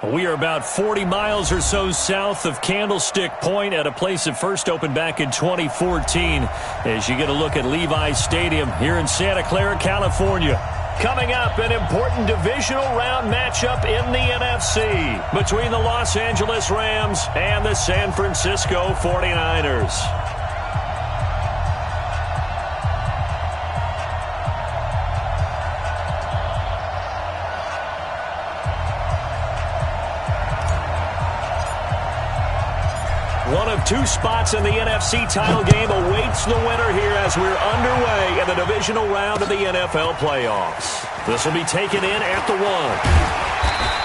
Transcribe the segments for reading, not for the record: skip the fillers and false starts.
We are about 40 miles or so south of Candlestick Point at a place that first opened back in 2014 as you get a look at Levi's Stadium here in Santa Clara, California. Coming up, an important divisional round matchup in the NFC between the Los Angeles Rams and the San Francisco 49ers. One of two spots in the NFC title game awaits the winner here as we're underway in the divisional round of the NFL playoffs. This will be taken in at the 1.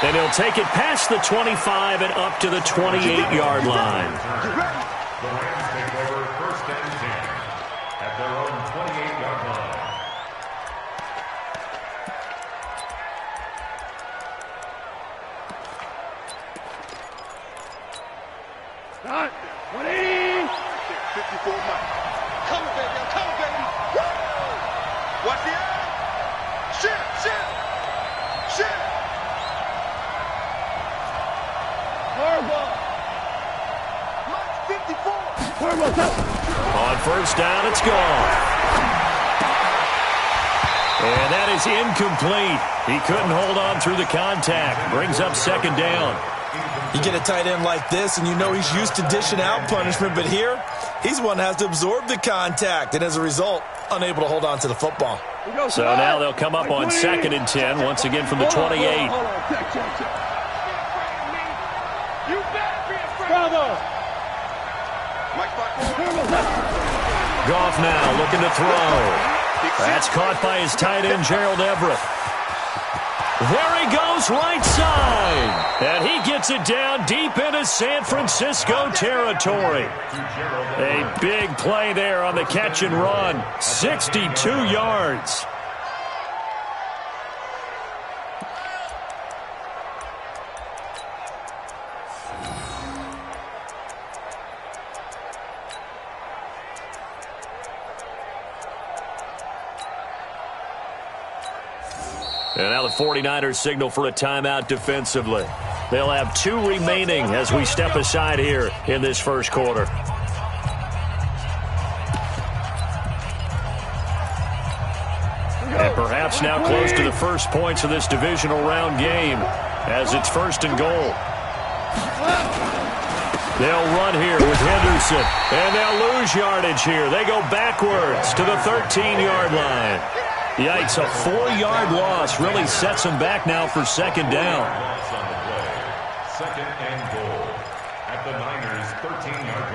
And he'll take it past the 25 and up to the 28-yard line. The Rams take over first and 10 at their own 28-yard line. Start. 180. 54 miles. Come on, baby. I'm coming, baby. Woo! Watch the eye. Shit. Horrible. 54. Horrible. On first down, it's gone. And that is incomplete. He couldn't hold on through the contact. Brings up second down. You get a tight end like this, and you know he's used to dishing out punishment, but here, he's one that has to absorb the contact, and as a result, unable to hold on to the football. So now they'll come up on second and 10, once again from the 28. Hold on. Check. You better be afraid. Bravo. Goff now looking to throw. That's caught by his tight end, Gerald Everett. There he goes, right side. And he gets it down deep into San Francisco territory. A big play there on the catch and run. 62 yards. And now the 49ers signal for a timeout defensively. They'll have 2 remaining as we step aside here in this first quarter. And perhaps now close to the first points of this divisional round game as it's first and goal. They'll run here with Henderson, and they'll lose yardage here. They go backwards to the 13-yard line. Yikes, a 4-yard loss really sets them back now for second down. Second and goal at the Niners' 13-yard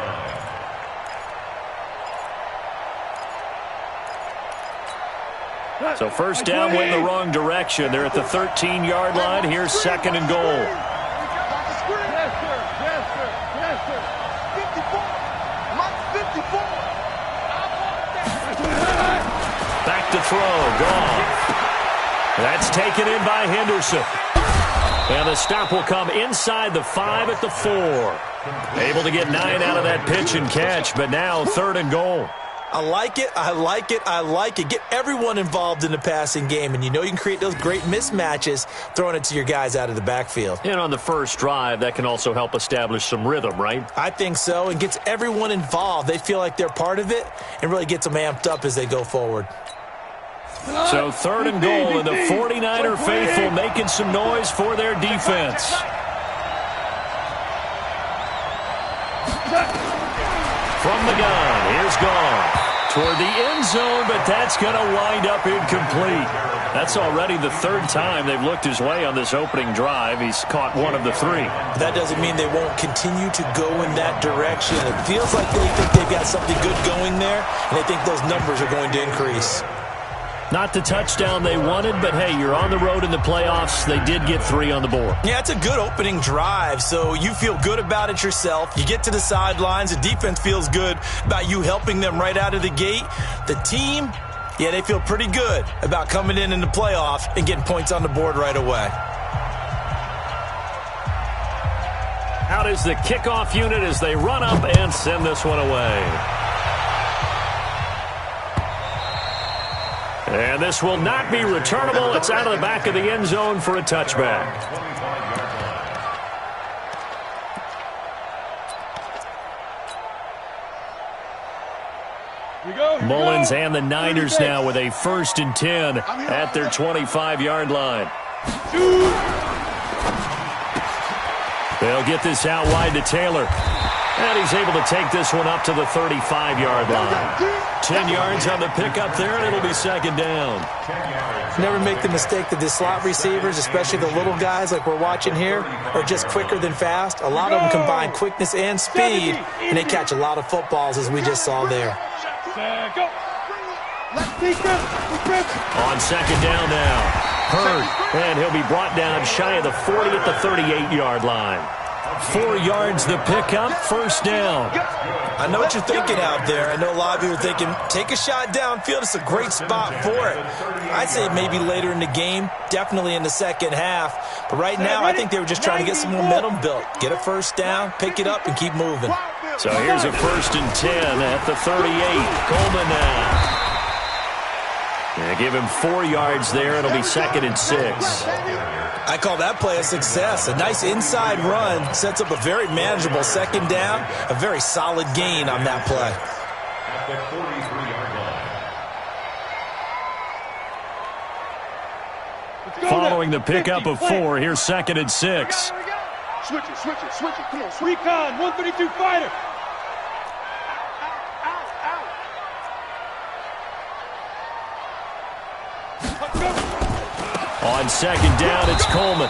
line. So first down went the wrong direction. They're at the 13-yard line. Here's second and goal. Yes, sir. 54. Back to throw, gone. That's taken in by Henderson. And the stop will come inside the 5 at the 4. Able to get 9 out of that pitch and catch, but now third and goal. I like it. Get everyone involved in the passing game, and you know you can create those great mismatches throwing it to your guys out of the backfield. And on the first drive, that can also help establish some rhythm, right? I think so, and gets everyone involved. They feel like they're part of it and really gets them amped up as they go forward. So third and goal, and the 49er faithful making some noise for their defense. From the gun, here's Goff toward the end zone, but that's going to wind up incomplete. That's already the third time they've looked his way on this opening drive. He's caught one of the 3. That doesn't mean they won't continue to go in that direction. It feels like they think they've got something good going there, and they think those numbers are going to increase. Not the touchdown they wanted, but hey, you're on the road in the playoffs. They did get 3 on the board. Yeah, it's a good opening drive, so you feel good about it yourself. You get to the sidelines. The defense feels good about you helping them right out of the gate. The team, yeah, they feel pretty good about coming in the playoff and getting points on the board right away. Out is the kickoff unit as they run up and send this one away. And this will not be returnable. It's out of the back of the end zone for a touchback. Mullins and the Niners now with a 1st and 10 at their 25-yard line. They'll get this out wide to Taylor. And he's able to take this one up to the 35-yard line. 10 yards on the pickup there, and it'll be 2nd down. Never make the mistake that the slot receivers, especially the little guys like we're watching here, are just quicker than fast. A lot of them combine quickness and speed, and they catch a lot of footballs, as we just saw there. On 2nd down now, Hurd, and he'll be brought down shy of the 40 at the 38-yard line. 4 yards the pickup, 1st down. I know what you're thinking out there. I know a lot of you are thinking, take a shot downfield. It's a great spot for it. I'd say maybe later in the game, definitely in the second half. But right now, I think they were just trying to get some momentum built. Get a 1st down, pick it up, and keep moving. So here's a 1st and 10 at the 38. Coleman now. Yeah, give him 4 yards there. It'll be 2nd and 6. I call that play a success. A nice inside run sets up a very manageable 2nd down. A very solid gain on that play. At the 43-yard line. Following the pickup of 4, here's 2nd and 6. Switch it. Come on, Recon, 132 fighter. On 2nd down, it's Coleman.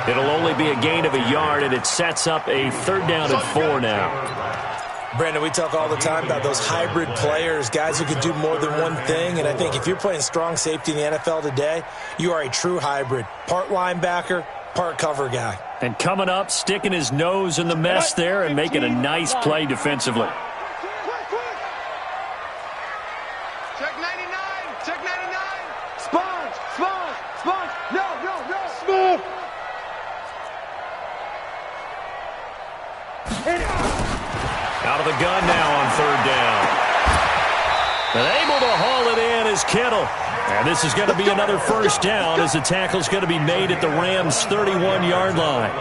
It'll only be a gain of a yard, and it sets up a 3rd down and 4 now. Brandon, we talk all the time about those hybrid players, guys who can do more than one thing. And I think if you're playing strong safety in the NFL today, you are a true hybrid. Part linebacker, part cover guy. And coming up, sticking his nose in the mess there and making a nice play defensively. Check 99. Sponge. No. Smooth. Out of the gun now on 3rd down. And able to haul it in is Kittle. And this is going to be another 1st down as the tackle's going to be made at the Rams' 31-yard line.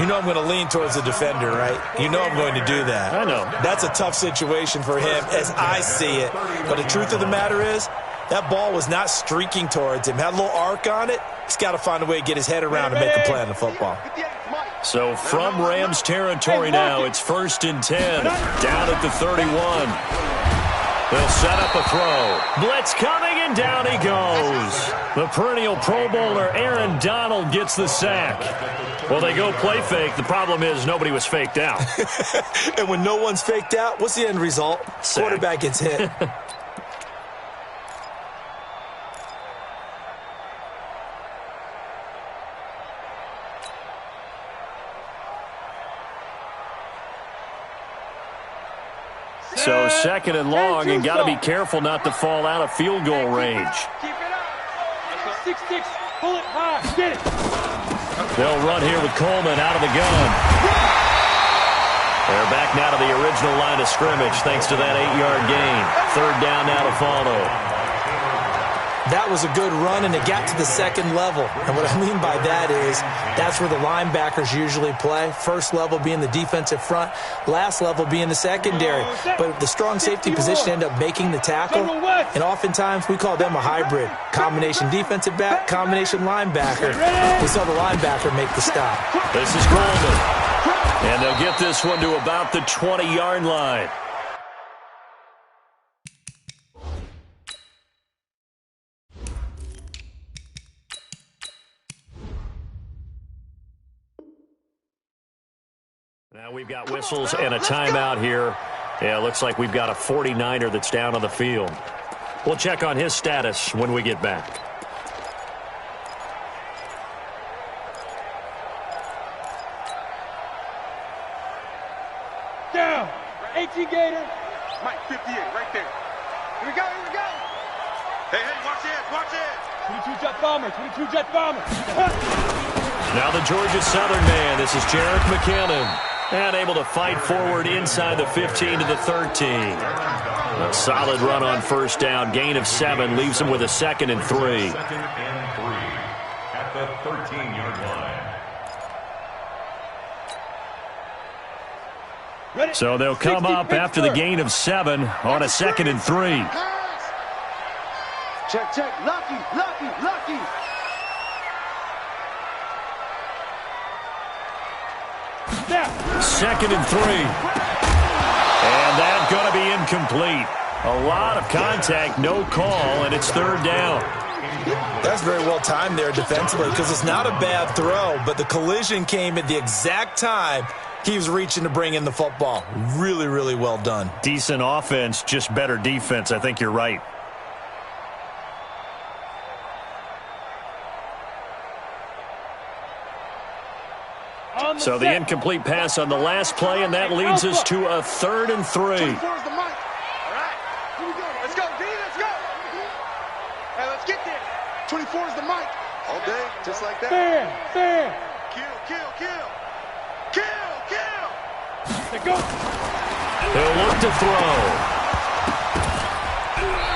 You know I'm going to lean towards the defender, right? You know I'm going to do that. I know. That's a tough situation for him as I see it. But the truth of the matter is, that ball was not streaking towards him. Had a little arc on it. He's got to find a way to get his head around and make a play on the football. So from Rams territory now, it's 1st and 10, down at the 31. They'll set up a throw. Blitz coming, and down he goes. The perennial Pro Bowler Aaron Donald gets the sack. Well, they go play fake. The problem is nobody was faked out. And when no one's faked out, what's the end result? Sack. Quarterback gets hit. So 2nd and long, and got to be careful not to fall out of field goal range. Keep it up. 6-6. Pull it high. Get it. They'll run here with Coleman out of the gun. They're back now to the original line of scrimmage thanks to that 8-yard gain. 3rd down now to follow. That was a good run, and it got to the 2nd level. And what I mean by that is that's where the linebackers usually play. 1st level being the defensive front, last level being the secondary. But the strong safety position end up making the tackle, and oftentimes we call them a hybrid. Combination defensive back, combination linebacker. We saw the linebacker make the stop. This is Coleman. And they'll get this one to about the 20-yard line. Now we've got whistles and a timeout here. Yeah, it looks like we've got a 49er that's down on the field. We'll check on his status when we get back. Down. 18 Gator. Mike, 58, right there. Here we go. Hey, watch it. 22 jet bomber. Now the Georgia Southern man. This is Jarek McKinnon. And able to fight forward inside the 15 to the 13. A solid run on 1st down. Gain of 7 leaves him with a 2nd and 3. 2nd and 3 at the 13-yard line. So they'll come up after the gain of 7 on a 2nd and 3. Check, check. Lucky, lucky, lucky. Snap. 2nd and 3. And that's going to be incomplete. A lot of contact, no call, and it's 3rd down. That's very well timed there defensively because it's not a bad throw, but the collision came at the exact time he was reaching to bring in the football. Really, really well done. Decent offense, just better defense. I think you're right. So the incomplete pass on the last play, and that leads us to a 3rd and 3. 24 is the mic. All right. Here we go. Let's go, D. Let's go. Hey, let's get there. 24 is the mic. All day, just like that. Fair, fair. Kill, kill, kill. Kill, kill. Let's go. He'll look to throw.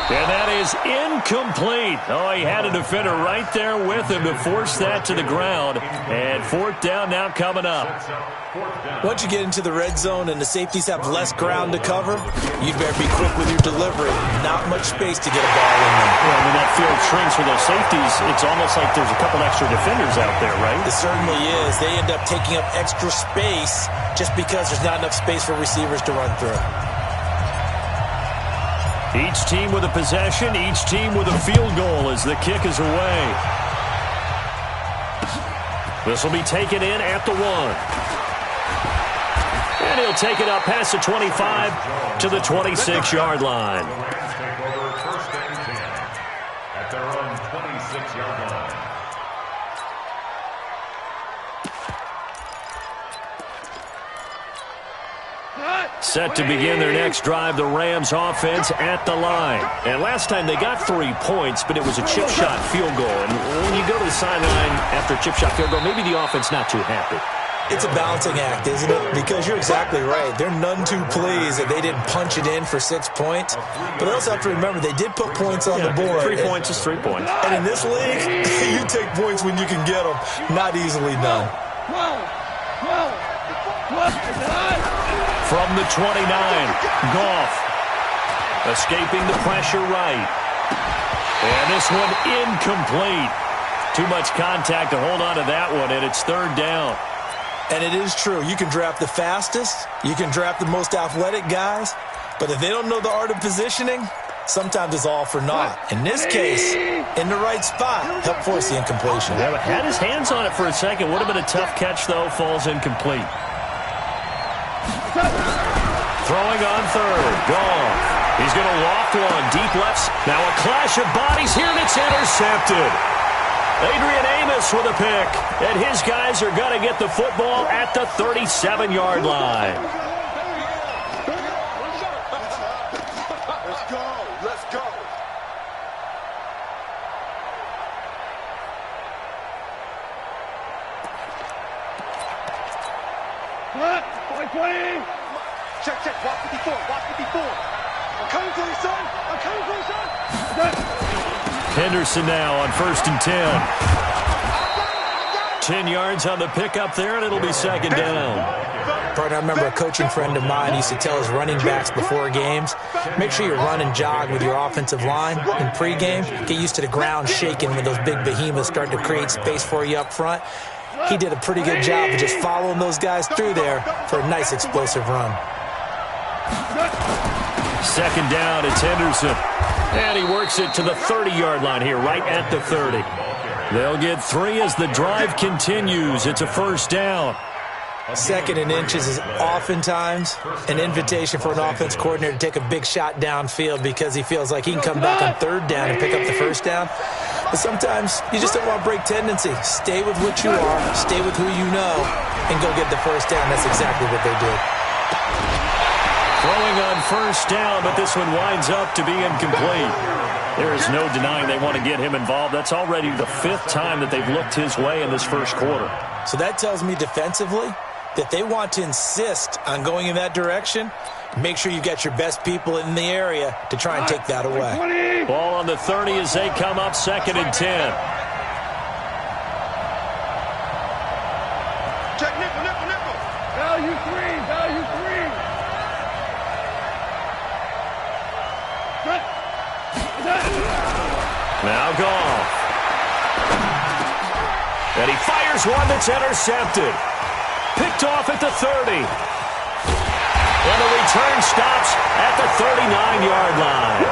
And that is incomplete. Oh, he had a defender right there with him to force that to the ground. And 4th down now coming up. Once you get into the red zone and the safeties have less ground to cover, you'd better be quick with your delivery. Not much space to get a ball in there. Well, when that field shrinks for those safeties, it's almost like there's a couple extra defenders out there, right? It certainly is. They end up taking up extra space just because there's not enough space for receivers to run through. Each team with a possession, each team with a field goal as the kick is away. This will be taken in at the 1. And he'll take it up past the 25 to the 26-yard line. The Rams take over 1st and 10 at their own 26-yard line. Set to begin their next drive, the Rams offense at the line. And last time they got 3 points, but it was a chip shot field goal. And when you go to the sideline after a chip shot field goal, maybe the offense not too happy. It's a balancing act, isn't it? Because you're exactly right. They're none too pleased that they didn't punch it in for 6 points. But they also have to remember they did put points on the board. 3 points is 3 points. And in this league, you take points when you can get them. Not easily done. From the 29, Goff escaping the pressure right. And this one incomplete. Too much contact to hold on to that one, and it's 3rd down. And it is true. You can draft the fastest. You can draft the most athletic guys. But if they don't know the art of positioning, sometimes it's all for naught. In this case, in the right spot, help force the incompletion. Yeah, had his hands on it for a second. Would have been a tough catch, though. Falls incomplete. Throwing on 3rd. Goff. He's going to loft one. Deep lefts. Now a clash of bodies here, and it's intercepted. Adrian Amos with a pick. And his guys are going to get the football at the 37-yard line. Let's go. Let's go. What? 20. Check, check. Watch 54. Watch 54. I'm coming for you, son. I'm coming for you, son. Henderson now on 1st and 10. 10 yards on the pickup there, and it'll be 2nd down. Partner, I remember a coaching friend of mine used to tell his running backs before games, make sure you run and jog with your offensive line in pregame. Get used to the ground shaking when those big behemoths start to create space for you up front. He did a pretty good job of just following those guys through there for a nice explosive run. 2nd down, it's Henderson. And he works it to the 30-yard line here, right at the 30. They'll get 3 as the drive continues. It's a 1st down. 2nd and inches is oftentimes an invitation for an offense coordinator to take a big shot downfield because he feels like he can come back on 3rd down and pick up the 1st down. But sometimes you just don't want to break tendency. Stay with what you are, stay with who you know, and go get the 1st down. That's exactly what they did. Throwing on 1st down, but this one winds up to be incomplete. There is no denying they want to get him involved. That's already the 5th time that they've looked his way in this 1st quarter. So that tells me defensively that they want to insist on going in that direction. Make sure you get your best people in the area to try and take that away. Ball on the 30 as they come up 2nd and 10. Check nickel, nickel, nickel. Value 3, value 3. Now Goff. And he fires one that's intercepted. Picked off at the 30. And the return stops at the 39-yard line.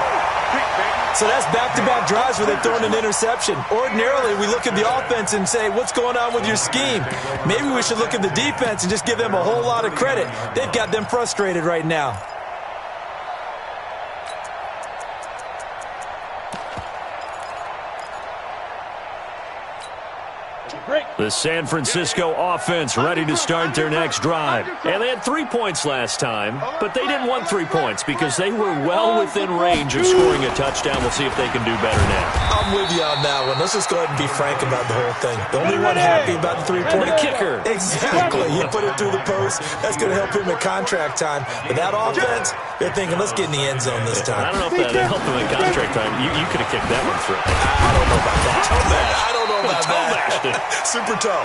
So that's back-to-back drives where they've thrown an interception. Ordinarily, we look at the offense and say, what's going on with your scheme? Maybe we should look at the defense and just give them a whole lot of credit. They've got them frustrated right now. The San Francisco offense ready to start their next drive. And they had 3 points last time, but they didn't want 3 points because they were well within range of scoring a touchdown. We'll see if they can do better now. I'm with you on that one. Let's just go ahead and be frank about the whole thing. The only one happy about the three-point kicker. Exactly. He put it through the post. That's going to help him at contract time. But that offense, they're thinking, let's get in the end zone this time. I don't know if that helped him at contract time. You could have kicked that one through. I don't know about that. I don't know about that. Super toe.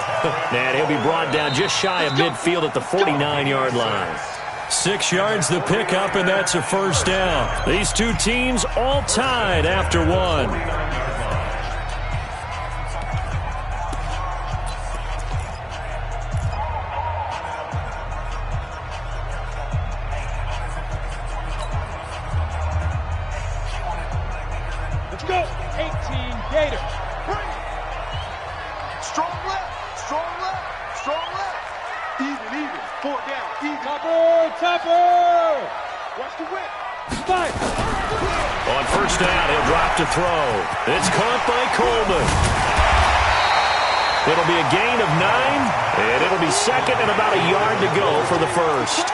And he'll be brought down just shy of midfield at the 49-yard line. 6 yards the pickup, and that's a first down. These two teams all tied after one. Let's go. 18 Gators. Strong left, strong left, strong left. Even. 4 down, even. Topper. Watch the whip. Fight. On first down, he'll drop to throw. It's caught by Coleman. It'll be a gain of 9, and it'll be second and about a yard to go for the first.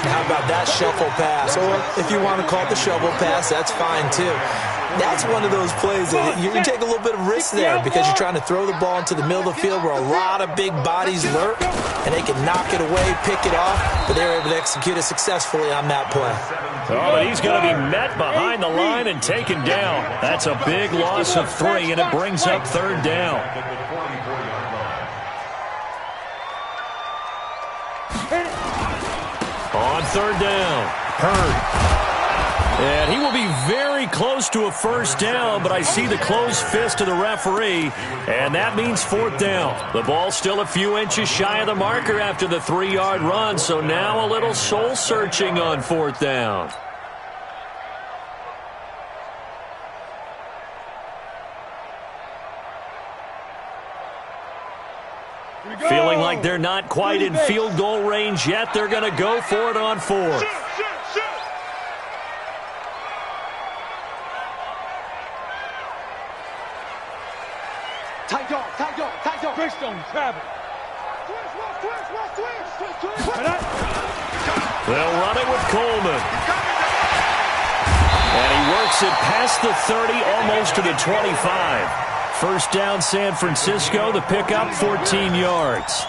How about that shuffle pass? Or if you want to call it the shovel pass, that's fine too. That's one of those plays that you take a little bit of risk there because you're trying to throw the ball into the middle of the field where a lot of big bodies lurk, and they can knock it away, pick it off, but they were able to execute it successfully on that play. Oh, but he's going to be met behind the line and taken down. That's a big loss of 3, and it brings up third down. On third down, Hurd. And he will be very close to a first down, but I see the closed fist of the referee, and that means fourth down. The ball's still a few inches shy of the marker after the 3-yard run, so now a little soul-searching on fourth down. Feeling like they're not quite in field goal range yet, they're going to go for it on fourth. Tight dog. Twist on travel. They'll run it with Coleman. And he works it past the 30, almost to the 25. First down, San Francisco. The pickup, 14 yards.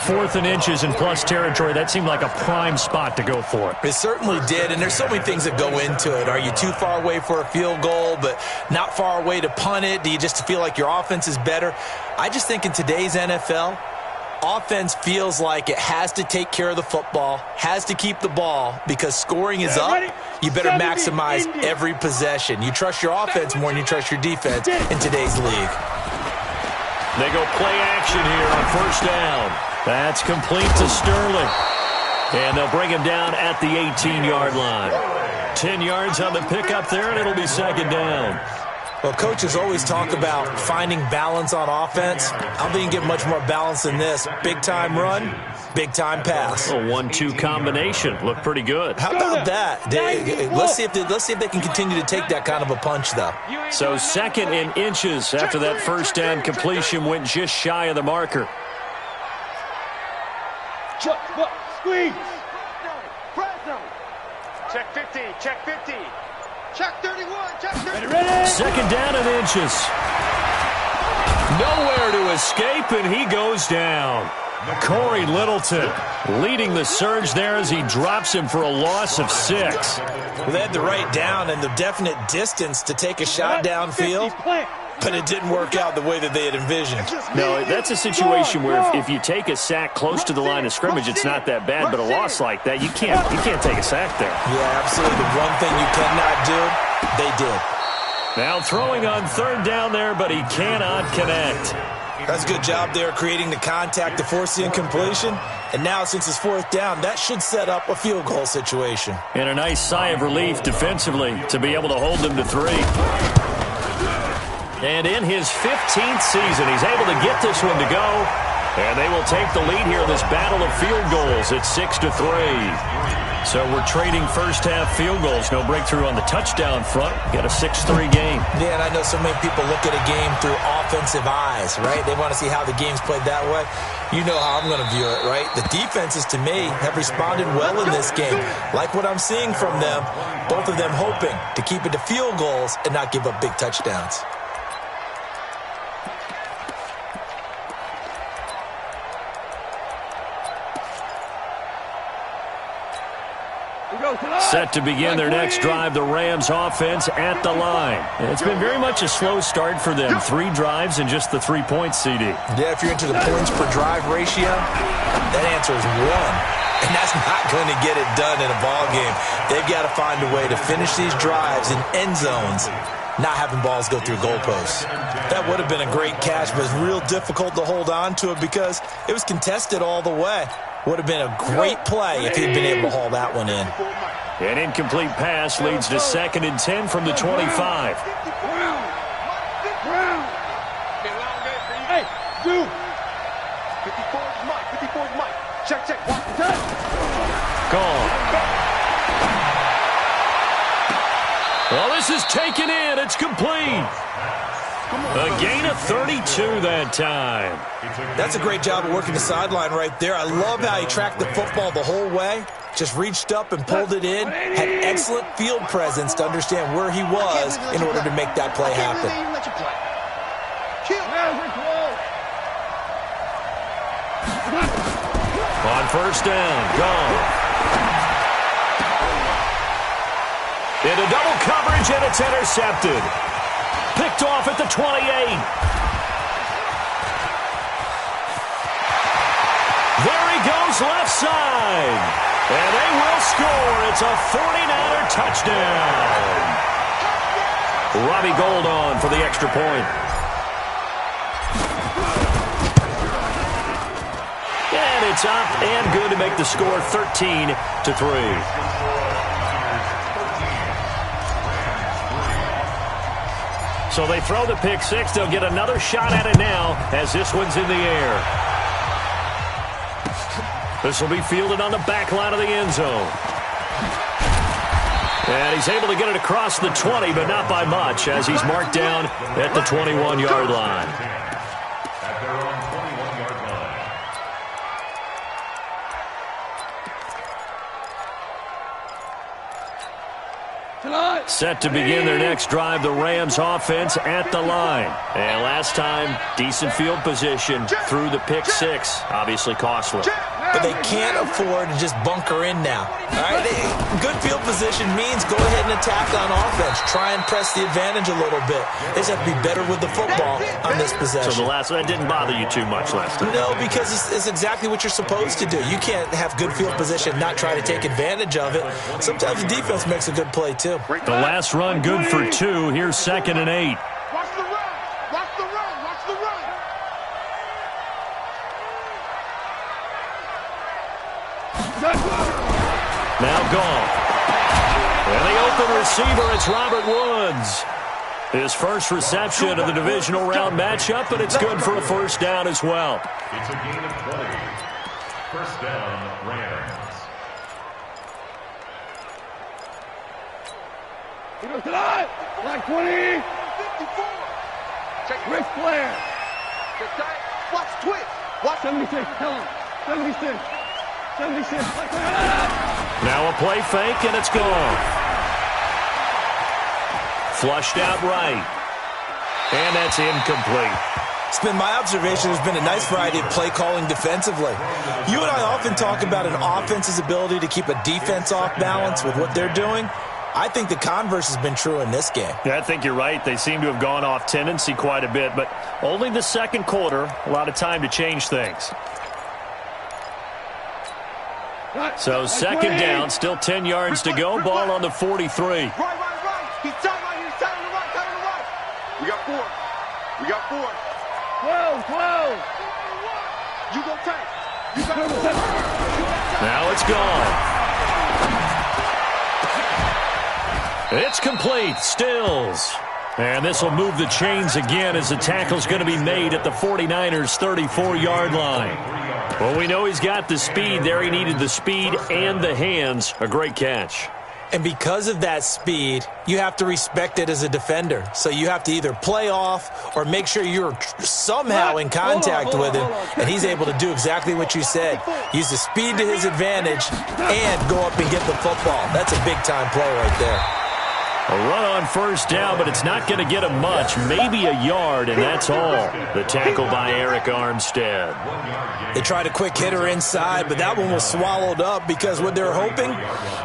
4th and inches in plus territory. That seemed like a prime spot to go for it. It certainly did, and there's so many things that go into it. Are you too far away for a field goal, but not far away to punt it? Do you just feel like your offense is better? I just think in today's NFL, offense feels like it has to take care of the football, has to keep the ball, because scoring is up. You better maximize every possession. You trust your offense more than you trust your defense in today's league. They go play action here on first down. That's complete to Sterling. And they'll bring him down at the 18-yard line. 10 yards on the pickup there, and it'll be second down. Well, coaches always talk about finding balance on offense. I don't think you can get much more balance than this. Big-time run, big-time pass. A 1-2 combination. Looked pretty good. How about that? Let's see if they can continue to take that kind of a punch, though. So second in inches after that first down completion went just shy of the marker. Squeeze. Check 50. Check 50. Check 31. Check 31. Second down and inches. Nowhere to escape, and he goes down. Corey Littleton leading the surge there as he drops him for a loss of 6. Well, they had the right down and the definite distance to take a shot downfield, but it didn't work out the way that they had envisioned. No, that's a situation where if you take a sack close to the line of scrimmage, it's not that bad, but a loss like that, you can't take a sack there. Yeah, absolutely. The one thing you cannot do They did. Now throwing on third down there, but he cannot connect. That's a good job there creating the contact to force the incompletion. And now since it's fourth down, that should set up a field goal situation. And a nice sigh of relief defensively to be able to hold them to 3. And in his 15th season, he's able to get this one to go. And they will take the lead here in this battle of field goals at 6-3. So we're trading first-half field goals. No breakthrough on the touchdown front. Got a 6-3 game. Yeah, and I know so many people look at a game through offensive eyes, right? They want to see how the game's played that way. You know how I'm going to view it, right? The defenses, to me, have responded well in this game. Like what I'm seeing from them, both of them hoping to keep it to field goals and not give up big touchdowns. Set to begin their next drive, the Rams offense at the line. It's been very much a slow start for them. 3 drives and just the 3 points, CD. Yeah, if you're into the points per drive ratio, that answer is 1. And that's not going to get it done in a ball game. They've got to find a way to finish these drives in end zones, not having balls go through goalposts. That would have been a great catch, but it's real difficult to hold on to it because it was contested all the way. Would have been a great play if he'd been able to haul that one in. An incomplete pass leads to 2nd and 10 from the 25. Hey, dude. 54's Mike. 54's Mike. Check. Gone. Well, this is taken in. It's complete. A gain of 32 that time. That's a great job of working the sideline right there. I love how he tracked the football the whole way. Just reached up and pulled it in. Had excellent field presence to understand where he was in order to make that play happen. On first down, gone. Into double coverage, and it's intercepted. Picked off at the 28. There he goes, left side. And they will score. It's a 49er touchdown. Robbie Gould on for the extra point. And it's up and good to make the score 13-3. So they throw the pick 6. They'll get another shot at it now as this one's in the air. This will be fielded on the back line of the end zone. And he's able to get it across the 20, but not by much as he's marked down at the 21-yard line. At their own 21-yard line. Set to begin their next drive, the Rams offense at the line. And last time, decent field position through the pick 6. Obviously costly. But they can't afford to just bunker in now. All right, good field position means go ahead and attack on offense. Try and press the advantage a little bit. They just have to be better with the football on this possession. So that didn't bother you too much last time? No, because it's exactly what you're supposed to do. You can't have good field position, not try to take advantage of it. Sometimes the defense makes a good play, too. The last run good for 2. Here's 2nd and 8. Watch the run. Watch the run. Watch the run. Now gone. And the open receiver, it's Robert Woods. His first reception of the divisional round matchup, but it's good for a first down as well. It's a gain of 20. First down, Rams. He goes tonight. Black 20. 54. Check Ric Flair. Watch twitch. Watch 76. Tell him. 76. 76. Black Flair. Now a play fake, and it's gone. Flushed out right. And that's incomplete. It's been my observation there's been a nice variety of play calling defensively. You and I often talk about an offense's ability to keep a defense off balance with what they're doing. I think the converse has been true in this game. Yeah, I think you're right. They seem to have gone off tendency quite a bit, but only the second quarter, a lot of time to change things. So second down, still 10 yards to go. Ball on the 43. Right. He's tight right 4. We got 4. 12, 12. You go take. You got 4. Now it's gone. It's complete. Stills. And this will move the chains again as the tackle's going to be made at the 49ers' 34-yard line. Well, we know he's got the speed there. He needed the speed and the hands. A great catch. And because of that speed, you have to respect it as a defender. So you have to either play off or make sure you're somehow in contact with him. And he's able to do exactly what you said. Use the speed to his advantage and go up and get the football. That's a big-time play right there. A run on first down, but it's not going to get him much. Maybe a yard, and that's all. The tackle by Eric Armstead. They tried a quick hitter inside, but that one was swallowed up because what they're hoping,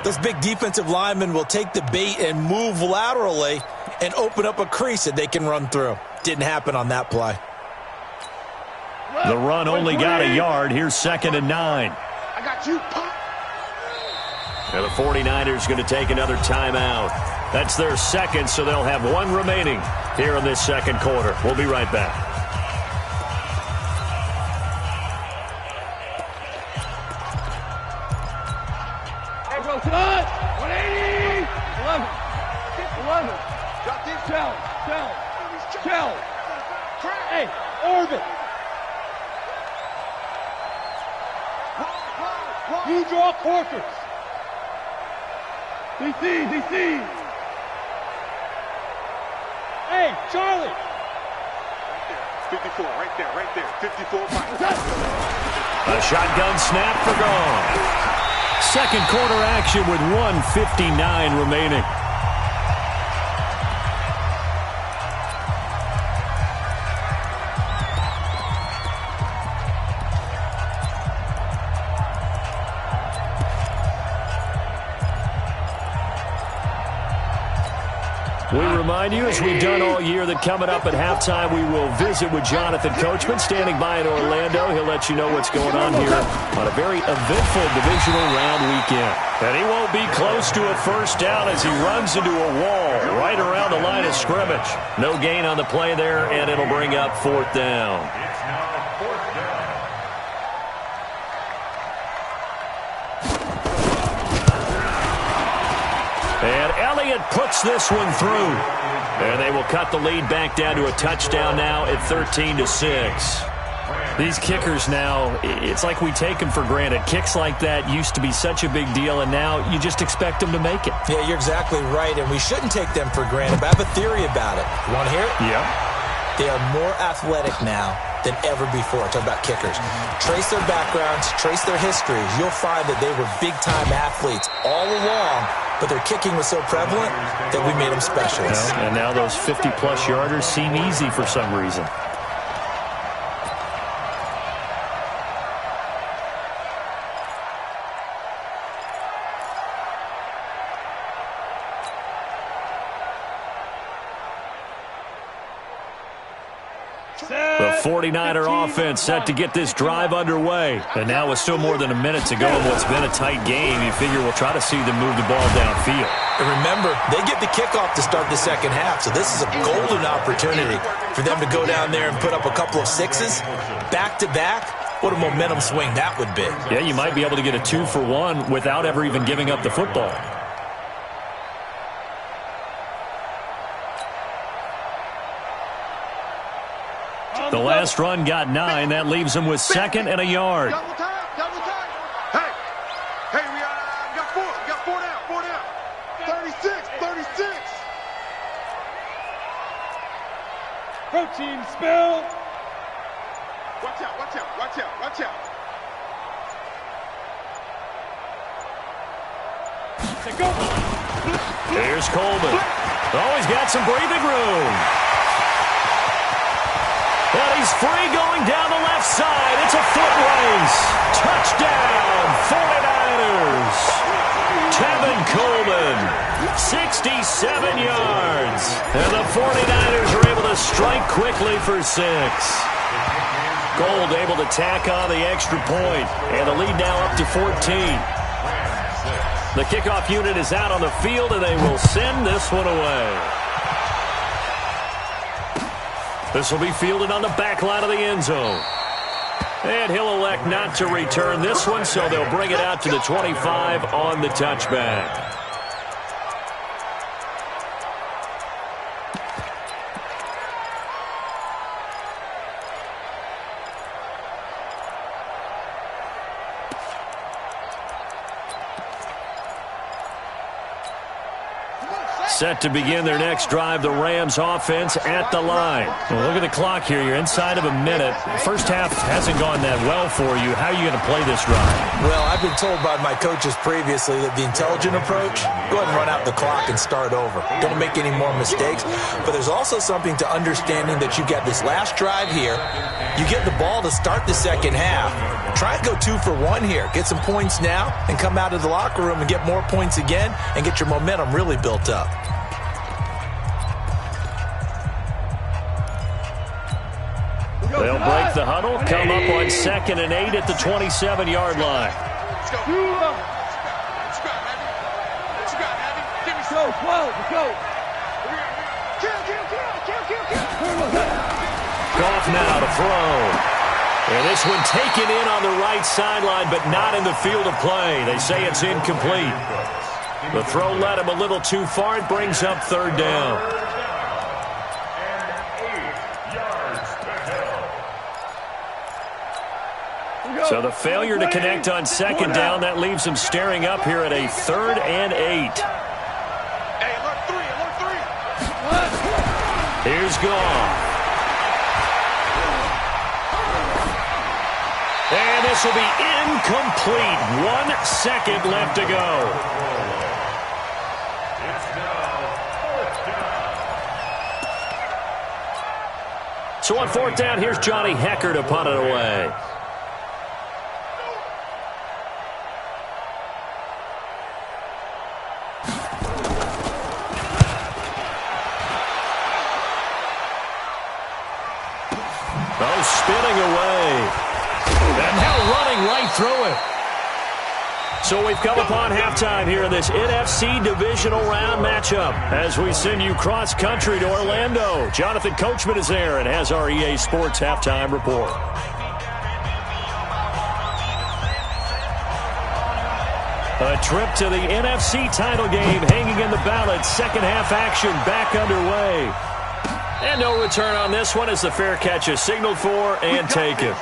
those big defensive linemen will take the bait and move laterally and open up a crease that they can run through. Didn't happen on that play. The run only got a yard. Here's 2nd and 9. I got you, Pop. And the 49ers going to take another timeout. That's their second, so they'll have one remaining here in this second quarter. We'll be right back. Hey, bro, tonight, 180, 11. Drop this. Shell. Hey, orbit. You draw quarters. DC. Hey, Charlie. 54, right there. 54 miles. A shotgun snap for gone. Second quarter action with 1:59 remaining. We remind you, as we've done all year, that coming up at halftime, we will visit with Jonathan Coachman, standing by in Orlando. He'll let you know what's going on here on a very eventful divisional round weekend. And he won't be close to a first down as he runs into a wall right around the line of scrimmage. No gain on the play there, and it'll bring up 4th down. It's now 4th down. And Elliott puts this one through. And they will cut the lead back down to a touchdown now at 13-6. These kickers now, it's like we take them for granted. Kicks like that used to be such a big deal, and now you just expect them to make it. Yeah, you're exactly right, and we shouldn't take them for granted. But I have a theory about it. You want to hear it? Yeah. They are more athletic now than ever before. Talk about kickers. Trace their backgrounds, trace their histories. You'll find that they were big-time athletes all along, but their kicking was so prevalent that we made them specialists. And now those 50-plus yarders seem easy for some reason. The 49er offense set to get this drive underway. And now with still more than a minute to go in what's been a tight game, you figure we'll try to see them move the ball downfield. And remember, they get the kickoff to start the second half, so this is a golden opportunity for them to go down there and put up a couple of sixes back-to-back. What a momentum swing that would be. Yeah, you might be able to get a 2-for-1 without ever even giving up the football. The last run got 9. That leaves them with 2nd and a yard. Double time. Hey, we got 4. We got 4 down. 36. Protein spill. Watch out. Go. Here's Coleman. Oh, he's got some breathing room. And he's free going down the left side. It's a foot race. Touchdown, 49ers. Tevin Coleman, 67 yards. And the 49ers are able to strike quickly for 6. Gold able to tack on the extra point. And the lead now up to 14. The kickoff unit is out on the field, and they will send this one away. This will be fielded on the back line of the end zone. And he'll elect not to return this one, so they'll bring it out to the 25 on the touchback. Set to begin their next drive, the Rams offense at the line. Well, look at the clock here. You're inside of a minute. First half hasn't gone that well for you. How are you going to play this drive? Well, I've been told by my coaches previously that the intelligent approach, go ahead and run out the clock and start over. Don't make any more mistakes. But there's also something to understanding that you get this last drive here. You get the ball to start the second half. Try and go 2 for 1 here. Get some points now and come out of the locker room and get more points again and get your momentum really built up. They'll break the huddle, come up on 2nd and 8 at the 27-yard line. Let's go. Let's go, baby. Let's go, baby. Give me some. Let's go. Kill. Goff now to throw. And this one taken in on the right sideline, but not in the field of play. They say it's incomplete. The throw led him a little too far. It brings up 3rd down. So the failure to connect on 2nd down, that leaves him staring up here at a 3rd and 8. Hey, alert 3. Here's Goff. And this will be incomplete. 1 second left to go. So on 4th down, here's Johnny Hecker to punt it away. Spinning away. And now running right through it. So we've come upon halftime here in this NFC divisional round matchup as we send you cross-country to Orlando. Jonathan Coachman is there and has our EA Sports halftime report. A trip to the NFC title game hanging in the balance. Second half action back underway. And no return on this one as the fair catch is signaled for and taken.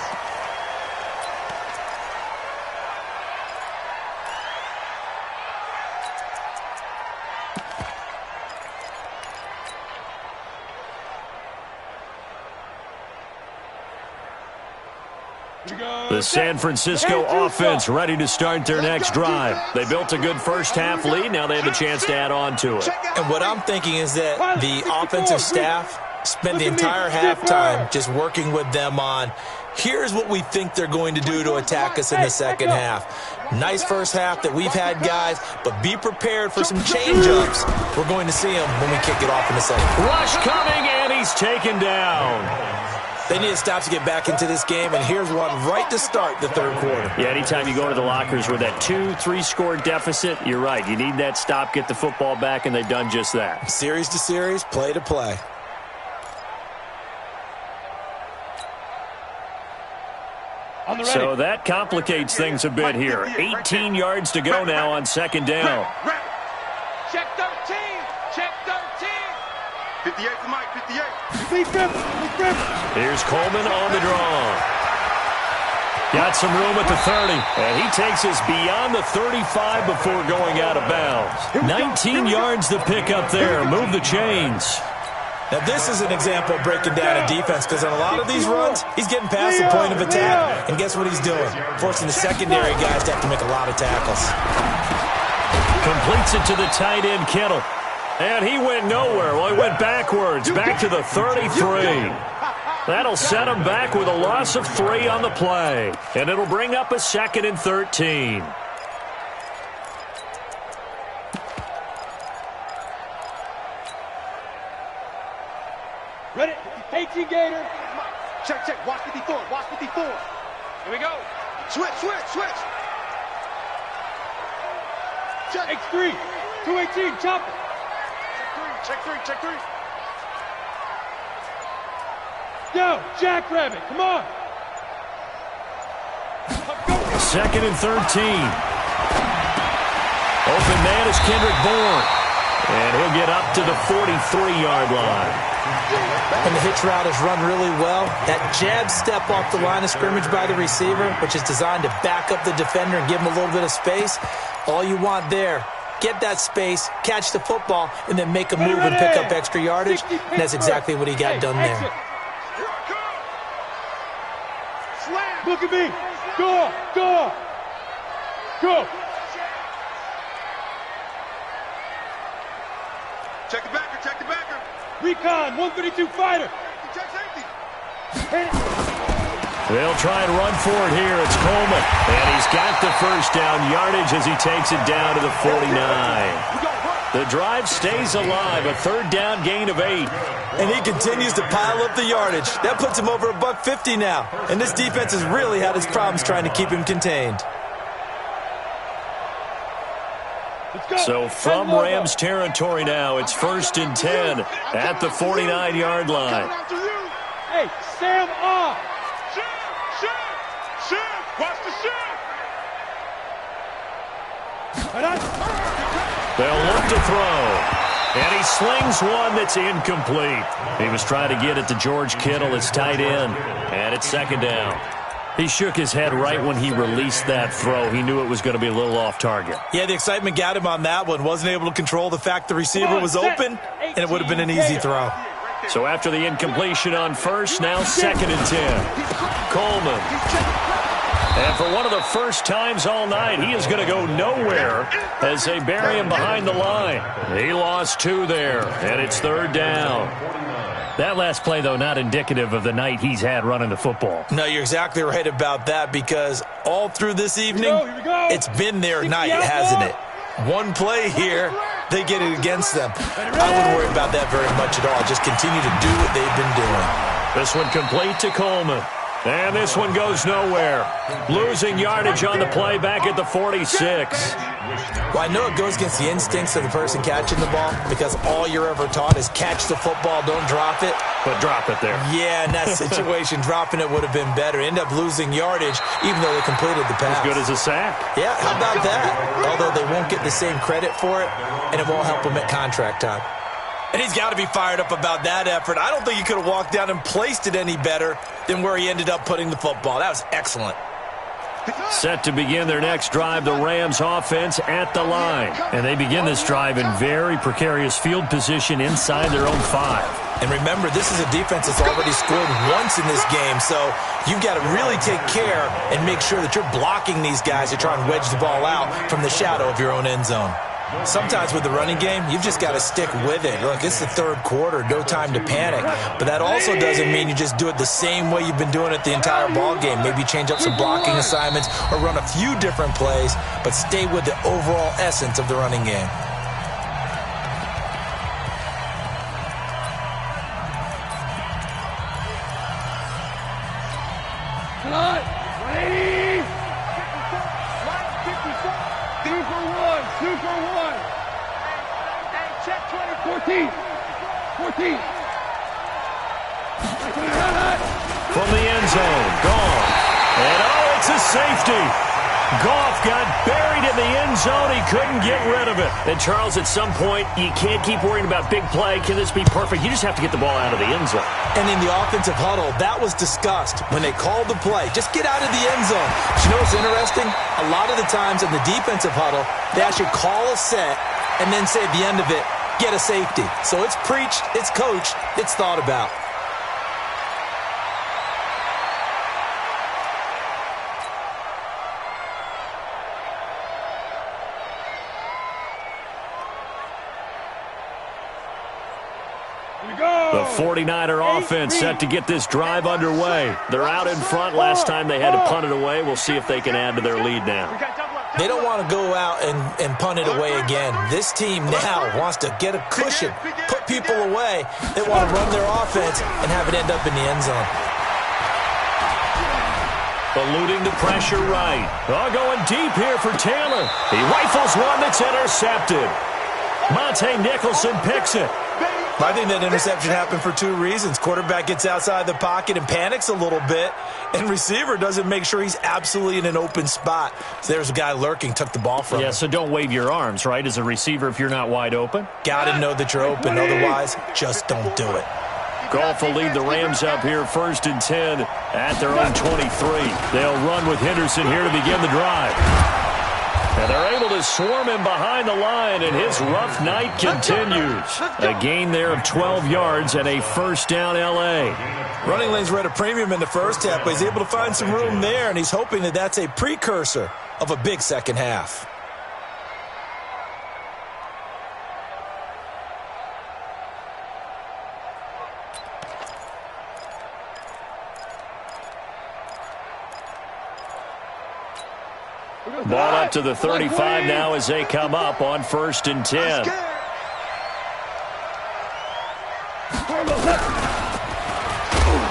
The San Francisco offense ready to start their next drive. They built a good first half lead. Now they have a chance to add on to it. And what I'm thinking is that the offensive staff spend the entire halftime just working with them on, here's what we think they're going to do to attack us in the second half. Nice first half that we've had, guys, but be prepared for some change-ups. We're going to see them when we kick it off in the second. Rush coming, and he's taken down. They need to stop to get back into this game, and here's one right to start the 3rd quarter. Yeah, anytime you go to the lockers with that 2-3 score deficit, you're right. You need that stop, get the football back, and they've done just that. Series to series, play to play. So that complicates things a bit here. 18 yards to go now on 2nd down. Check 13. Check 13. 58 for Mike, 58. Here's Coleman on the draw. Got some room at the 30. And he takes us beyond the 35 before going out of bounds. 19 yards to pick up there. Move the chains. Now, this is an example of breaking down a defense because on a lot of these runs, he's getting past the point of attack, and guess what he's doing? Forcing the secondary guys to have to make a lot of tackles. Completes it to the tight end, Kittle. And he went nowhere. Well, he went backwards, back to the 33. That'll set him back with a loss of 3 on the play. And it'll bring up a 2nd and 13. Ready? 18 Gator. Check. Watch 54. Watch 54. Here we go. Switch. Check. X3. 218. Chop it. Check 3. Go, Jackrabbit, come on. 2nd and 13. Open man is Kendrick Bourne. And he'll get up to the 43-yard line. And the hitch route is run really well. That jab step off the line of scrimmage by the receiver, which is designed to back up the defender and give him a little bit of space. All you want there, get that space, catch the football, and then make a move and pick up extra yardage. And that's exactly what he got done there. Look at me. Go, go, go. Check the backer, check the backer. Recon, 132 fighter. Check safety. They'll try and run for it here. It's Coleman. And he's got the first down yardage as he takes it down to the 49. The drive stays alive. A 3rd down gain of 8. And he continues to pile up the yardage. That puts him over $150 now. And this defense has really had its problems trying to keep him contained. So from Rams territory now, it's 1st and 10 at the 49-yard line. Hey, Sam off. Shift. Watch the shift. They'll look to throw. And he slings one that's incomplete. He was trying to get it to George Kittle, his tight end. And it's 2nd down. He shook his head right when he released that throw. He knew it was going to be a little off target. Yeah, the excitement got him on that one. Wasn't able to control the fact the receiver was open, and it would have been an easy throw. So after the incompletion on first, now 2nd and 10. Coleman. And for one of the first times all night, he is going to go nowhere as they bury him behind the line. He lost 2 there, and it's 3rd down. That last play, though, not indicative of the night he's had running the football. No, you're exactly right about that, because all through this evening, it's been their night, hasn't it? One play here, they get it against them. I wouldn't worry about that very much at all. Just continue to do what they've been doing. This one complete to Coleman. And this one goes nowhere. Losing yardage on the play back at the 46. Well, I know it goes against the instincts of the person catching the ball, because all you're ever taught is catch the football, don't drop it. But drop it there. Yeah, in that situation, dropping it would have been better. End up losing yardage, even though they completed the pass. As good as a sack. Yeah, how about that? Although they won't get the same credit for it, and it won't help them at contract time. And he's got to be fired up about that effort. I don't think he could have walked down and placed it any better than where he ended up putting the football. That was excellent. Set to begin their next drive, the Rams offense at the line. And they begin this drive in very precarious field position inside their own 5. And remember, this is a defense that's already scored once in this game, so you've got to really take care and make sure that you're blocking these guys to try and wedge the ball out from the shadow of your own end zone. Sometimes with the running game, you've just got to stick with it. Look, it's the 3rd quarter, no time to panic. But that also doesn't mean you just do it the same way you've been doing it the entire ball game. Maybe change up some blocking assignments or run a few different plays, but stay with the overall essence of the running game. From the end zone, Goff. And oh, it's a safety. Goff got buried in the end zone. He couldn't get rid of it. And Charles, at some point, you can't keep worrying about big play. Can this be perfect? You just have to get the ball out of the end zone. And in the offensive huddle, that was discussed when they called the play. Just get out of the end zone. But you know what's interesting? A lot of the times in the defensive huddle, they actually call a set and then say at the end of it, get a safety. So it's preached, it's coached, it's thought about. The 49er offense set to get this drive underway. They're out in front. Last time they had to punt it away. We'll see if they can add to their lead now. They don't want to go out and punt it away again. This team now wants to get a cushion, put people away. They want to run their offense and have it end up in the end zone. Eluding the pressure right. Oh, going deep here for Taylor. He rifles one that's intercepted. Monte Nicholson picks it. I think that interception happened for two reasons. Quarterback gets outside the pocket and panics a little bit, and receiver doesn't make sure he's absolutely in an open spot. So there's a guy lurking, took the ball from him. Yeah, so don't wave your arms, right, as a receiver if you're not wide open. Got to know that you're open. Otherwise, just don't do it. Goff will lead the Rams up here 1st and 10 at their own 23. They'll run with Henderson here to begin the drive. And they're able to swarm him behind the line, and his rough night continues. A gain there of 12 yards and a first down L.A. Running lanes were at a premium in the first half, but he's able to find some room there, and he's hoping that that's a precursor of a big second half. Ball up to the 35 now as they come up on 1st and 10.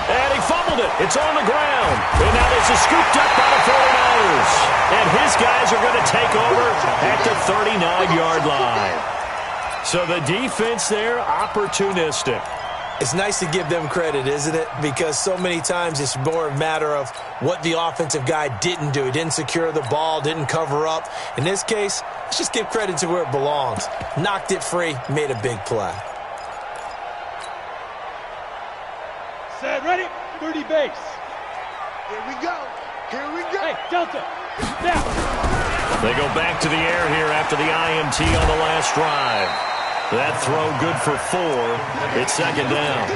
And he fumbled it. It's on the ground. And now this is scooped up by the 49ers. And his guys are going to take over at the 39-yard line. So the defense there, opportunistic. It's nice to give them credit, isn't it? Because so many times it's more a matter of what the offensive guy didn't do. He didn't secure the ball, didn't cover up. In this case, let's just give credit to where it belongs. Knocked it free, made a big play. Set, ready, 30 base. Here we go. Here we go. Hey, Delta, down. They go back to the air here after the INT on the last drive. That throw good for 4. It's 2nd down.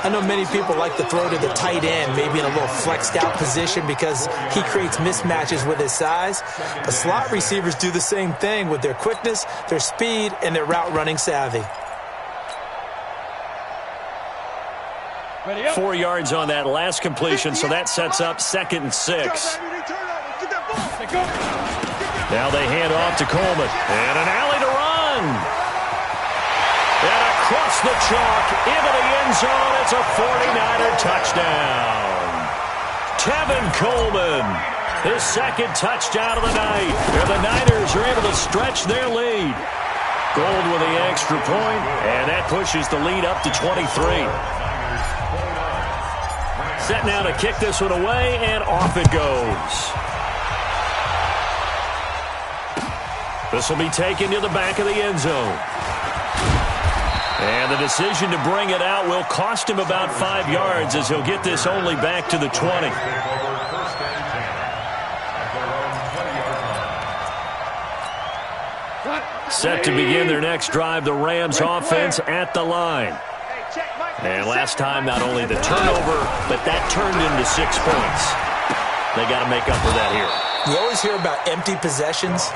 I know many people like to throw to the tight end, maybe in a little flexed out position because he creates mismatches with his size. But slot receivers do the same thing with their quickness, their speed, and their route running savvy. 4 yards on that last completion, so that sets up 2nd and 6. Now they hand off to Coleman. And an alley to run. And across the chalk, into the end zone, it's a 49er touchdown. Tevin Coleman, his 2nd touchdown of the night. And the Niners are able to stretch their lead. Gold with the extra point, and that pushes the lead up to 23. Set now to kick this one away, and off it goes. This will be taken to the back of the end zone. And the decision to bring it out will cost him about 5 yards as he'll get this only back to the 20. Set to begin their next drive, the Rams offense at the line. And last time, not only the turnover, but that turned into 6 points. They got to make up for that here. We always hear about empty possessions,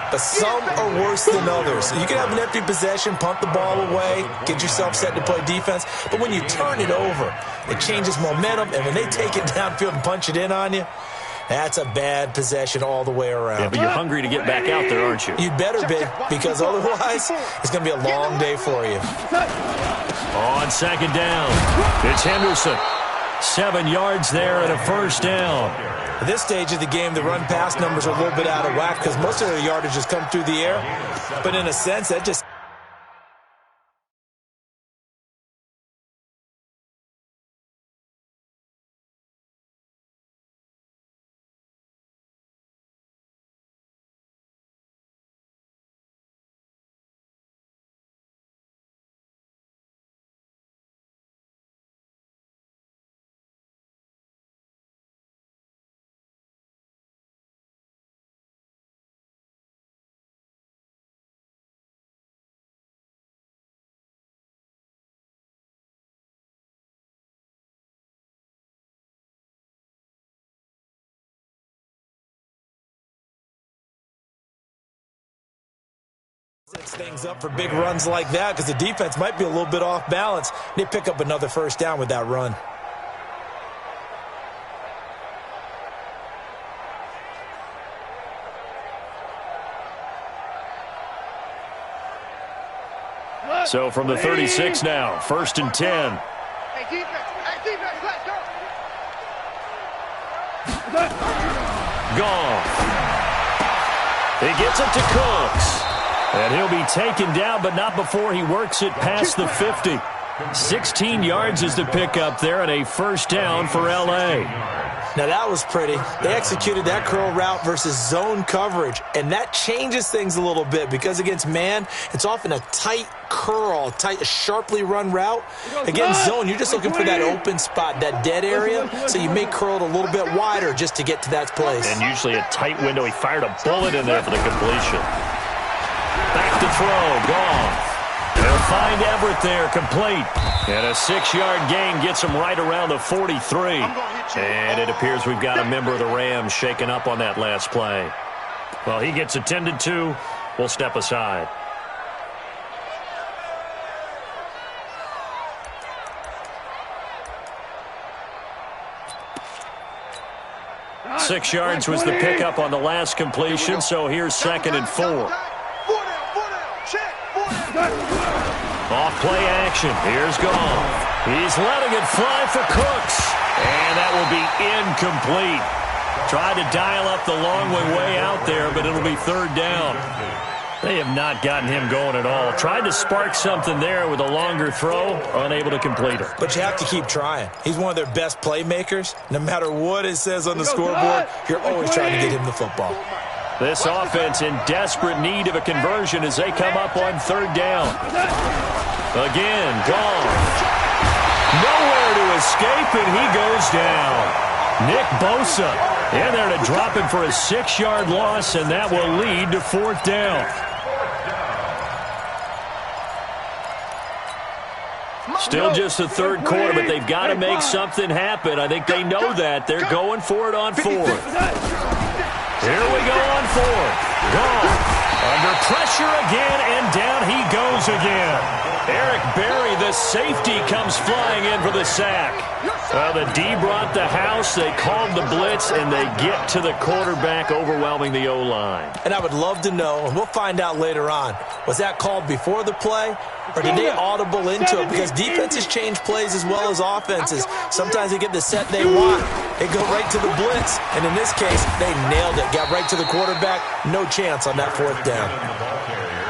but some are worse than others. You can have an empty possession, punt the ball away, get yourself set to play defense, but when you turn it over, it changes momentum, and when they take it downfield and punch it in on you, that's a bad possession all the way around. Yeah, but you're hungry to get back out there, aren't you? You better be, because otherwise it's going to be a long day for you. On 2nd down, it's Henderson. 7 yards there and a first down. At this stage of the game, the run-pass numbers are a little bit out of whack because most of their yardage has come through the air. But in a sense, that just... Sets things up for big runs like that because the defense might be a little bit off balance. They pick up another first down with that run. So from the 36 now, 1st and 10. Hey, defense, let's go. Goff. He gets it to Cooks. And he'll be taken down, but not before he works it past the 50. 16 yards is the pickup there and a first down for L.A. Now that was pretty. They executed that curl route versus zone coverage, and that changes things a little bit because against man, it's often a tight curl, a sharply run route. Against zone, you're just looking for that open spot, that dead area, so you may curl it a little bit wider just to get to that place. And usually a tight window. He fired a bullet in there for the completion. Back to throw, gone. They'll find Everett there, complete. And a 6-yard gain gets him right around the 43. And it appears we've got a member of the Rams shaken up on that last play. Well, he gets attended to. We'll step aside. Six yards was the pickup on the last completion, so here's 2nd and 4. Off play action. Here's Goff. He's letting it fly for Cooks. And that will be incomplete. Tried to dial up the long way out there, but it'll be 3rd down. They have not gotten him going at all. Tried to spark something there with a longer throw, unable to complete it. But you have to keep trying. He's one of their best playmakers. No matter what it says on the scoreboard, you're always trying to get him the football. This offense in desperate need of a conversion as they come up on 3rd down. Again, Goff. Nowhere to escape, and he goes down. Nick Bosa in there to drop him for a 6-yard loss, and that will lead to 4th down. Still just the 3rd quarter, but they've got to make something happen. I think they know that. They're going for it on 4th. Here we go on 4th. Goff under pressure again, and down he goes again. Eric Berry, the safety, comes flying in for the sack. Well, the D brought the house. They called the blitz, and they get to the quarterback, overwhelming the O-line. And I would love to know, and we'll find out later on, was that called before the play, or did they audible into it? Because defenses change plays as well as offenses. Sometimes they get the set they want. They go right to the blitz, and in this case, they nailed it. Got right to the quarterback. No chance on that 4th down.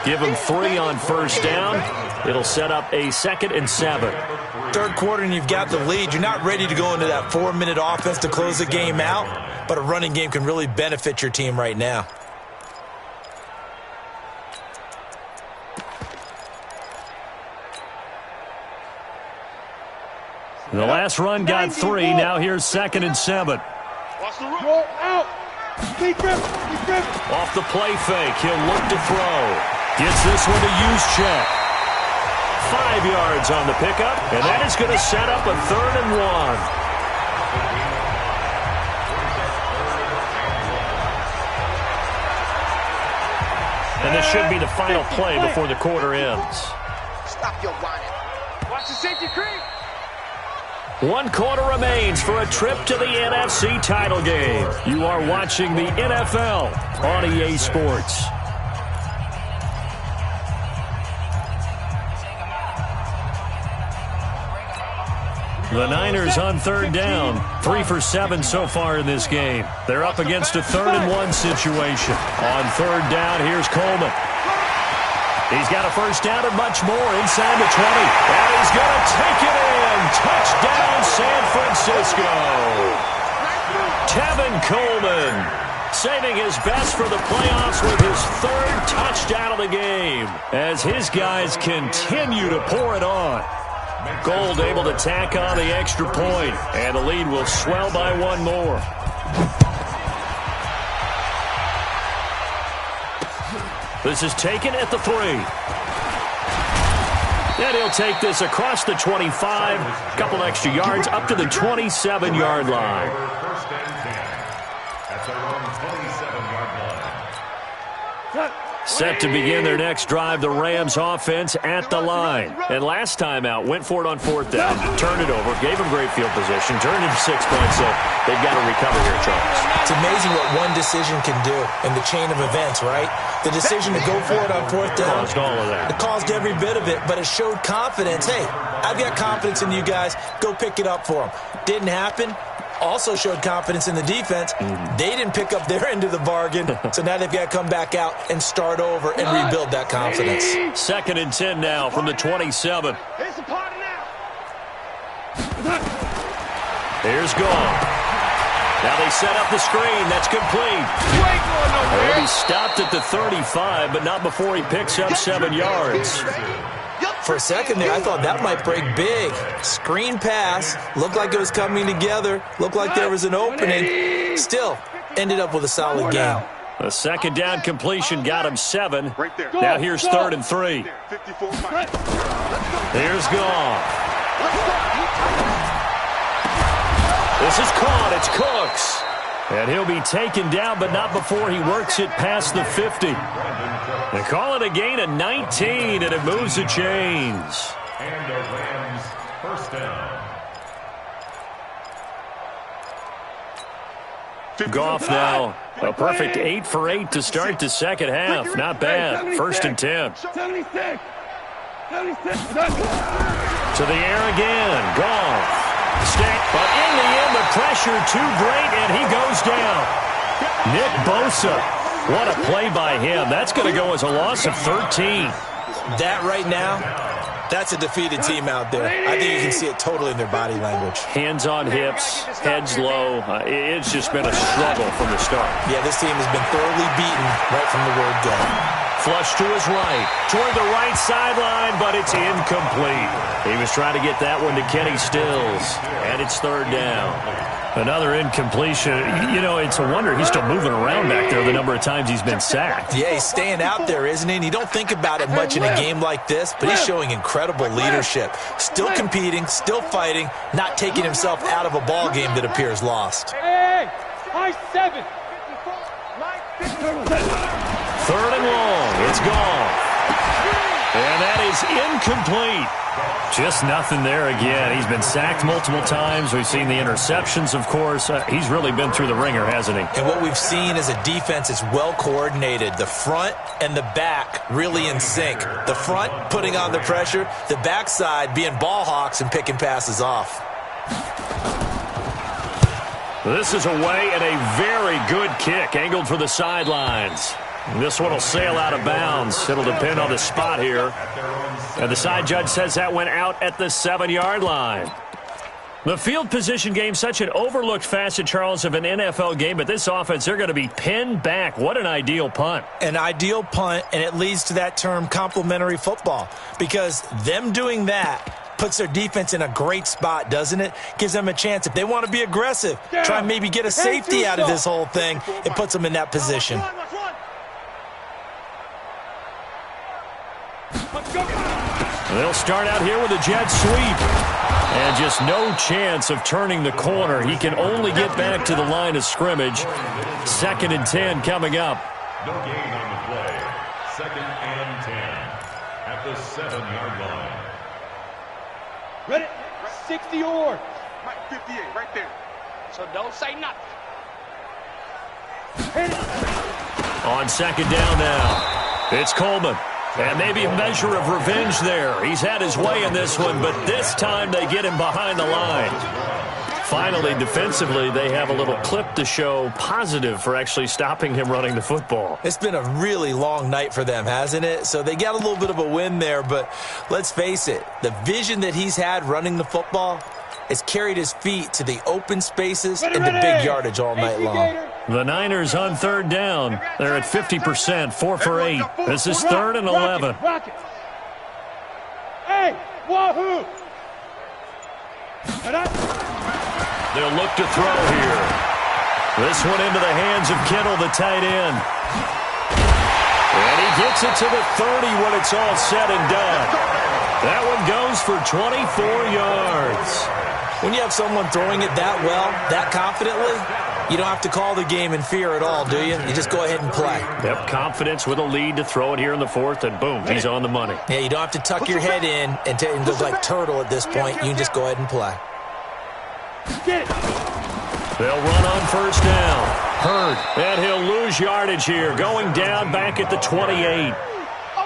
Give them 3 on 1st down. It'll set up a 2nd and 7. 3rd quarter, and you've got the lead. You're not ready to go into that 4-minute offense to close the game out, but a running game can really benefit your team right now. The last run got 3. Now here's 2nd and 7. Go out. Big grip. Off the play fake. He'll look to throw. Gets this one to Juszczyk. 5 yards on the pickup, and that is going to set up a 3rd and 1. And this should be the final play before the quarter ends. Stop your whining. Watch the safety creep. 1 quarter remains for a trip to the NFC title game. You are watching the NFL on EA Sports. The Niners on 3rd down. 3 for 7 so far in this game. They're up against a 3rd and 1 situation. On 3rd down, here's Coleman. He's got a first down and much more inside the 20. And he's going to take it in. Touchdown, San Francisco. Tevin Coleman saving his best for the playoffs with his 3rd touchdown of the game as his guys continue to pour it on. Gold able to tack on the extra point, and the lead will swell by 1 more. This is taken at the 3. And he'll take this across the 25, a couple extra yards up to the 27-yard line. First and 10 at their own 27-yard line. Set to begin their next drive, the Rams offense at the line. And last time out, went for it on 4th down, turned it over, gave them great field position, turned into 6 points, so they've got to recover here, Charles. It's amazing what one decision can do in the chain of events, right? The decision to go for it on 4th down. Caused all of that. It caused every bit of it, but it showed confidence. Hey, I've got confidence in you guys. Go pick it up for them. Didn't happen. Also showed confidence in the defense. They didn't pick up their end of the bargain, so now they've got to come back out and start over and rebuild that confidence. 2nd and 10 now from the 27. It's a party now. Here's Goff. Now they set up the screen. That's complete. He'll be stopped at the 35, but not before he picks up 7 yards. For a second there, I thought that might break big. Screen pass. Looked like it was coming together. Looked like there was an opening. Still, ended up with a solid game. A second down completion got him 7. Now here's 3rd and 3. Here's Goff. This is caught. It's Cooks. And he'll be taken down, but not before he works it past the 50. They call it a gain of 19, and it moves the chains. And the Rams first down. Goff now, a perfect 8 for 8 to start the second half. Not bad. 1st and 10. 76. To the air again. Goff. Stick, but in the end, the pressure too great, and he goes down. Nick Bosa. What a play by him. That's going to go as a loss of 13. That right now, that's a defeated team out there. I think you can see it totally in their body language. Hands on hips, heads low. It's just been a struggle from the start. Yeah, this team has been thoroughly beaten right from the word go. Flush to his right, toward the right sideline, but it's incomplete. He was trying to get that one to Kenny Stills, and it's 3rd down. Another incompletion. You know, it's a wonder he's still moving around back there the number of times he's been sacked. Yeah, he's staying out there, isn't he? And you don't think about it much in a game like this, but he's showing incredible leadership. Still competing, still fighting, not taking himself out of a ball game that appears lost. Hey, high 7. 3rd and long. It's gone. And that is incomplete. Just nothing there again. He's been sacked multiple times. We've seen the interceptions, of course. He's really been through the ringer, hasn't he? And what we've seen is a defense that's well coordinated. The front and the back really in sync. The front putting on the pressure. The backside being ball hawks and picking passes off. This is away and a very good kick angled for the sidelines. This one will sail out of bounds. It'll depend on the spot here. And the side judge says that went out at the 7-yard line. The field position game, such an overlooked facet, Charles, of an NFL game. But this offense, they're going to be pinned back. What an ideal punt. An ideal punt, and it leads to that term complementary football. Because them doing that puts their defense in a great spot, doesn't it? Gives them a chance. If they want to be aggressive, try and maybe get a safety out of this whole thing, it puts them in that position. They'll start out here with a jet sweep. And just no chance of turning the corner. He can only get back to the line of scrimmage. 2nd and 10 coming up. No gain on the play. 2nd and 10 at the 7-yard line. Ready? 60 yards. Mike 58, right there. So don't say nothing. On 2nd down now, it's Coleman. And maybe a measure of revenge there. He's had his way in this one, but this time they get him behind the line. Finally, defensively, they have a little clip to show positive for actually stopping him running the football. It's been a really long night for them, hasn't it? So they got a little bit of a win there, but let's face it, the vision that he's had running the football has carried his feet to the open spaces and the big yardage all night long. The Niners on 3rd down. They're at 50%, 4 for 8. This is 3rd and 11. Hey, wahoo! They'll look to throw here. This one into the hands of Kittle, the tight end. And he gets it to the 30 when it's all said and done. That one goes for 24 yards. When you have someone throwing it that well, that confidently, you don't have to call the game in fear at all, do you? You just go ahead and play. Yep, confidence with a lead to throw it here in the 4th, and boom, he's on the money. Yeah, you don't have to tuck your head in and go like turtle at this point. You can just go ahead and play. They'll run on 1st down. Hurd, and he'll lose yardage here, going down back at the 28.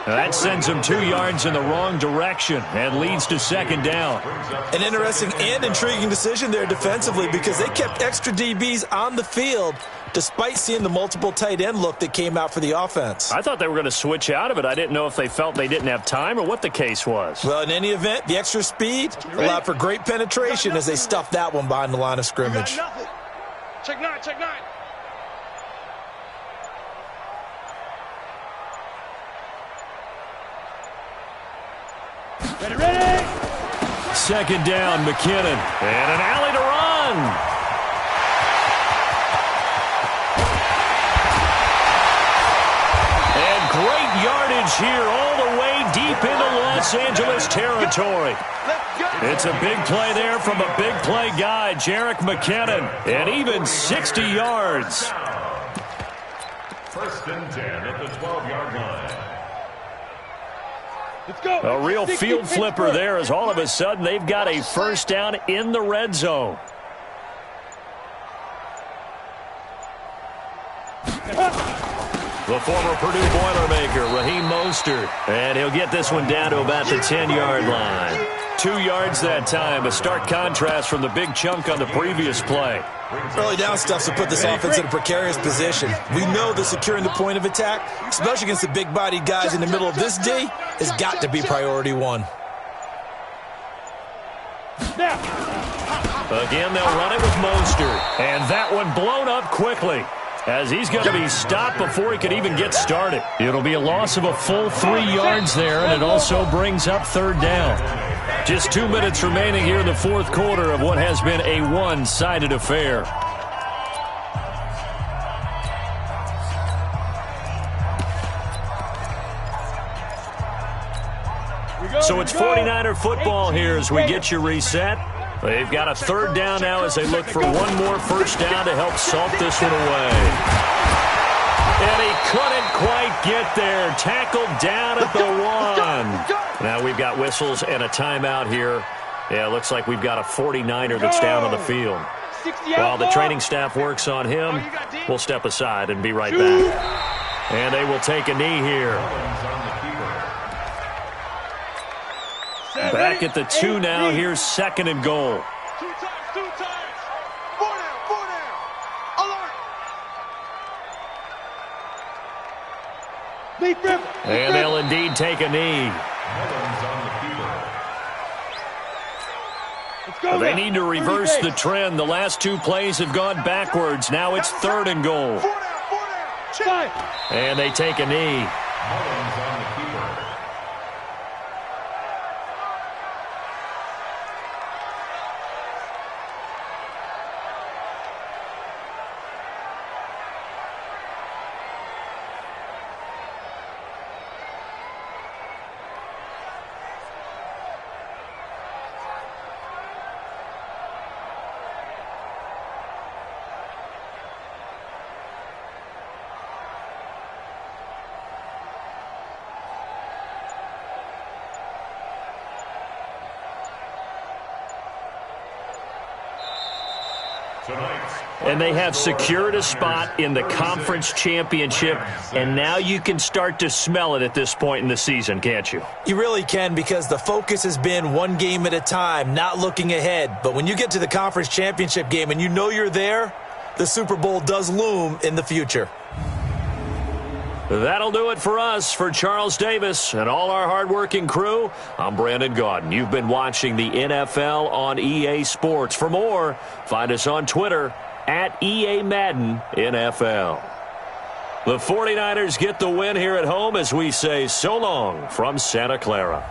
That sends him 2 yards in the wrong direction and leads to second down. An interesting and intriguing decision there defensively because they kept extra DBs on the field despite seeing the multiple tight end look that came out for the offense. I thought they were going to switch out of it. I didn't know if they felt they didn't have time or what the case was. Well, in any event, the extra speed allowed for great penetration as they stuffed that one behind the line of scrimmage. Check 9, check 9. Ready. Second down, McKinnon. And an alley to run. And great yardage here all the way deep into Los Angeles territory. It's a big play there from a big play guy, Jerick McKinnon. And even 60 yards. First and 10 at the 12-yard line. Let's go. A real field flipper there as all of a sudden they've got a first down in the red zone. The former Purdue Boilermaker, Raheem Mostert. And he'll get this one down to about the 10-yard line. 2 yards that time, a stark contrast from the big chunk on the previous play. Early down stuff to put this offense in a precarious position. We know that securing the point of attack, especially against the big-bodied guys in the middle of this D, has got to be priority one. Again, they'll run it with Mostert. And that one blown up quickly, as he's going to be stopped before he can even get started. It'll be a loss of a full 3 yards there, and it also brings up third down. Just 2 minutes remaining here in the fourth quarter of what has been a one-sided affair. So it's 49er football here as we get you reset. They've got a third down now as they look for one more first down to help salt this one away. And he couldn't quite get there. Tackled down at the 1. Now we've got whistles and a timeout here. Yeah, it looks like we've got a 49er that's down on the field. While the training staff works on him, we'll step aside and be right back. And they will take a knee here. Back at the 2 now. Here's second and goal. 2 times, 2 times. 4 down. Alert. And they'll indeed take a knee. They need to reverse the trend. The last 2 plays have gone backwards. Now it's third and goal. 4 down. And they take a knee. And they have secured a spot in the conference championship, and now you can start to smell it at this point in the season, can't you? You really can, because the focus has been one game at a time, not looking ahead. But when you get to the conference championship game and you know you're there, the Super Bowl does loom in the future. That'll do it for us. For Charles Davis and all our hardworking crew, I'm Brandon Gaudin. You've been watching the NFL on EA Sports. For more, find us on Twitter at EA Madden NFL. The 49ers get the win here at home as we say so long from Santa Clara.